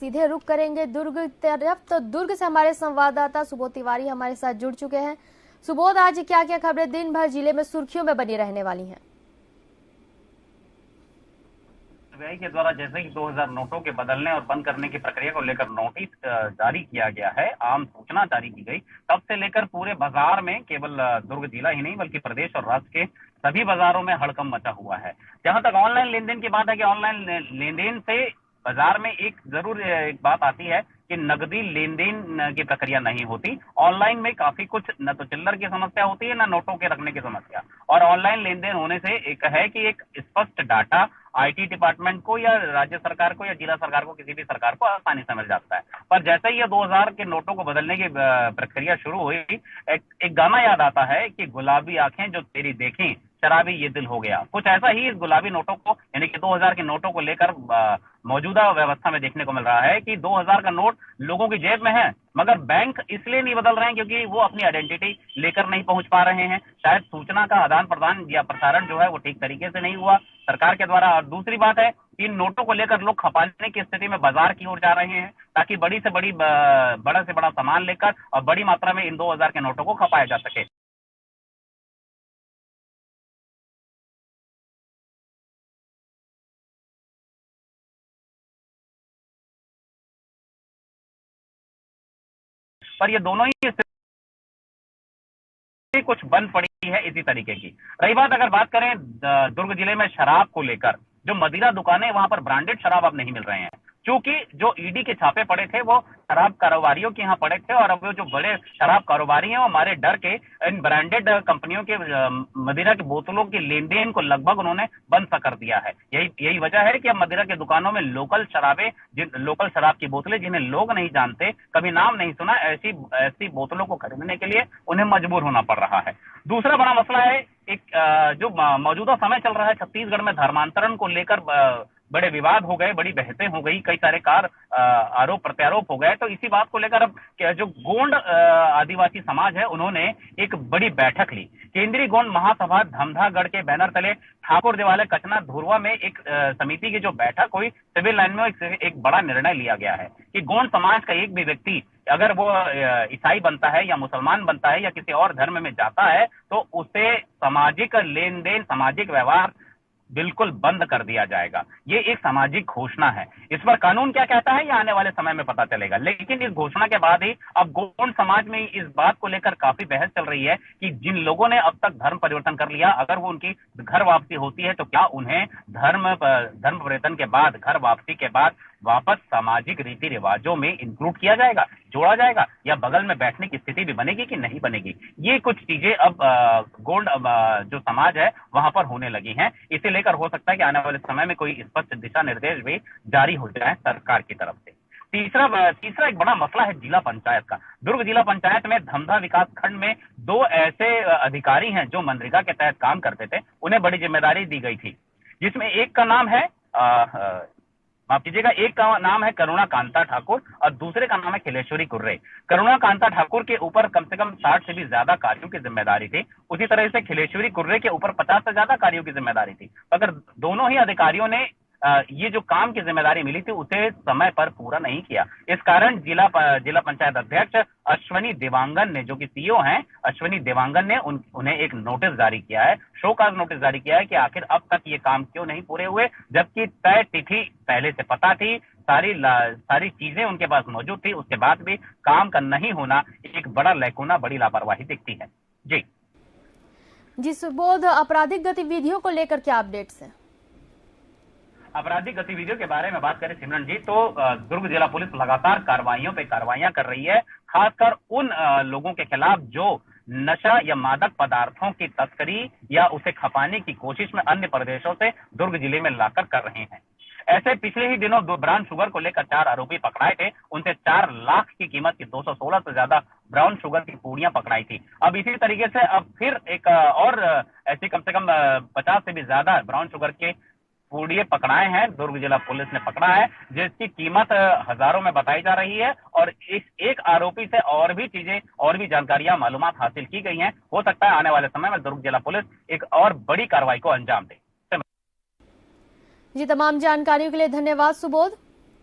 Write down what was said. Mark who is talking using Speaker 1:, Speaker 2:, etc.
Speaker 1: सीधे रुख करेंगे दुर्ग तरफ। तो दुर्ग से हमारे संवाददाता सुबोध तिवारी हमारे साथ जुड़ चुके हैं। सुबोध, आज क्या क्या खबरें दिन भर जिले में सुर्खियों में बनी रहने वाली हैं?
Speaker 2: सीबीआई के द्वारा जैसे ही 2000 नोटों के बदलने और बंद करने की प्रक्रिया को लेकर नोटिस जारी किया गया है, आम सूचना जारी की गई, तब से लेकर पूरे बाजार में केवल दुर्ग जिला ही नहीं बल्कि प्रदेश और राज्य के सभी बाजारों में हड़कंप मचा हुआ है। जहां तक ऑनलाइन लेन देन की बात है कि ऑनलाइन लेन देन से बाजार में एक बात आती है कि नकदी लेन देन की प्रक्रिया नहीं होती। ऑनलाइन में काफी कुछ न तो चिल्लर की समस्या होती है, न नोटों के रखने की समस्या। और ऑनलाइन लेन देन होने से एक है कि एक स्पष्ट डाटा आईटी डिपार्टमेंट को या राज्य सरकार को या जिला सरकार को, किसी भी सरकार को आसानी से मिल जाता है। पर जैसे ही ये 2000 के नोटों को बदलने की प्रक्रिया शुरू हुई, एक गाना याद आता है कि गुलाबी आंखें जो तेरी देखी, शराबी ये दिल हो गया। कुछ ऐसा ही इस गुलाबी नोटों को यानी कि 2000 के नोटों को लेकर मौजूदा व्यवस्था में देखने को मिल रहा है कि 2000 का नोट लोगों की जेब में है, मगर बैंक इसलिए नहीं बदल रहे हैं क्योंकि वो अपनी आइडेंटिटी लेकर नहीं पहुंच पा रहे हैं। शायद सूचना का आदान प्रदान या प्रसारण जो है वो ठीक तरीके से नहीं हुआ सरकार के द्वारा। और दूसरी बात है, इन नोटों को लेकर लोग खपाने की स्थिति में बाजार की ओर जा रहे हैं ताकि बड़ा से बड़ा सामान लेकर और बड़ी मात्रा में इन 2000 के नोटों को खपाया जा सके। पर ये दोनों ही कुछ बंद पड़ी है इसी तरीके की। रही बात, अगर बात करें दुर्ग जिले में शराब को लेकर, जो मदिरा दुकानें वहां पर ब्रांडेड शराब अब नहीं मिल रहे हैं, क्योंकि जो ईडी के छापे पड़े थे वो शराब कारोबारियों के यहाँ पड़े थे और अब वो जो बड़े शराब कारोबारी हैं वो हमारे डर के इन ब्रांडेड कंपनियों के मदिरा की बोतलों के लेन देन को लगभग उन्होंने बंद सा कर दिया है। यही वजह है कि अब मदिरा की दुकानों में लोकल शराब की बोतलें जिन्हें लोग नहीं जानते, कभी नाम नहीं सुना, ऐसी बोतलों को खरीदने के लिए उन्हें मजबूर होना पड़ रहा है। दूसरा बड़ा मसला है जो मौजूदा समय चल रहा है छत्तीसगढ़ में, धर्मांतरण को लेकर बड़े विवाद हो गए, बड़ी बहसें हो गई, कई सारे आरोप प्रत्यारोप हो गए। तो इसी बात को लेकर अब जो गोंड आदिवासी समाज है उन्होंने एक बड़ी बैठक ली। केंद्रीय गोंड महासभा धमधागढ़ के बैनर तले ठाकुर देवालय कचना धुरवा में एक समिति की जो बैठक हुई, सिविल लाइन में एक बड़ा निर्णय लिया गया है कि गोंड समाज का एक भी व्यक्ति अगर वो ईसाई बनता है या मुसलमान बनता है या किसी और धर्म में जाता है तो उसे सामाजिक लेन देन, सामाजिक व्यवहार बिल्कुल बंद कर दिया जाएगा। ये एक सामाजिक घोषणा है। इस पर कानून क्या कहता है ये आने वाले समय में पता चलेगा, लेकिन इस घोषणा के बाद ही अब गोंड समाज में इस बात को लेकर काफी बहस चल रही है कि जिन लोगों ने अब तक धर्म परिवर्तन कर लिया, अगर वो उनकी घर वापसी होती है तो क्या उन्हें धर्म परिवर्तन के बाद, घर वापसी के बाद वापस सामाजिक रीति रिवाजों में इंक्लूड किया जाएगा, जोड़ा जाएगा, या बगल में बैठने की स्थिति भी बनेगी कि नहीं बनेगी। ये कुछ चीजें अब गोंड जो समाज है वहां पर होने लगी हैं। इसे लेकर हो सकता है कि आने वाले समय में कोई स्पष्ट दिशा निर्देश भी जारी हो जाए सरकार की तरफ से। तीसरा एक बड़ा मसला है जिला पंचायत का। दुर्ग जिला पंचायत में धमधा विकास खंड में 2 ऐसे अधिकारी हैं जो मनरेगा के तहत काम करते थे, उन्हें बड़ी जिम्मेदारी दी गई थी, जिसमें एक का नाम है माफ कीजिएगा, एक का नाम है करुणा कांता ठाकुर और दूसरे का नाम है खिलेश्वरी कुर्रे। करुणा कांता ठाकुर के ऊपर कम से कम 60 से भी ज्यादा कार्यों की जिम्मेदारी थी, उसी तरह से खिलेश्वरी कुर्रे के ऊपर 50 से ज्यादा कार्यों की जिम्मेदारी थी। अगर दोनों ही अधिकारियों ने ये जो काम की जिम्मेदारी मिली थी उसे समय पर पूरा नहीं किया, इस कारण जिला पंचायत अध्यक्ष अश्वनी देवांगन ने, जो कि सीईओ हैं, अश्वनी देवांगन ने उन्हें एक नोटिस जारी किया है, शो कॉज नोटिस जारी किया है कि आखिर अब तक ये काम क्यों नहीं पूरे हुए, जबकि तय तिथि पहले से पता थी, सारी चीजें उनके पास मौजूद थी, उसके बाद भी काम का नहीं होना एक बड़ा लैकुना, बड़ी लापरवाही दिखती है।
Speaker 1: जी सुबोध, आपराधिक गतिविधियों को लेकर क्या अपडेट्स हैं?
Speaker 2: आपराधिक गतिविधियों के बारे में बात करें सिमरन जी, तो दुर्ग जिला पुलिस लगातार कार्रवाइयां कर रही है, खासकर उन लोगों के खिलाफ जो नशा या मादक पदार्थों की तस्करी या उसे खपाने की कोशिश में अन्य प्रदेशों से दुर्ग जिले में लाकर कर रहे हैं। ऐसे पिछले ही दिनों ब्राउन शुगर को लेकर 4 आरोपी पकड़ाए थे, उनसे 4 लाख की कीमत की 216 से ज्यादा ब्राउन शुगर की पूड़ियां पकड़ाई थी। अब इसी तरीके से अब फिर एक और ऐसी कम से कम 50 से भी ज्यादा ब्राउन शुगर के पूड़िये पकड़ाए हैं, दुर्ग जिला पुलिस ने पकड़ा है, जिसकी कीमत हजारों में बताई जा रही है। और इस एक आरोपी से और भी जानकारियां, मालूमात हासिल की गई हैं। हो सकता है आने वाले समय में दुर्ग जिला पुलिस एक और बड़ी कार्रवाई को अंजाम दे।
Speaker 1: जी, तमाम जानकारियों के लिए धन्यवाद सुबोध।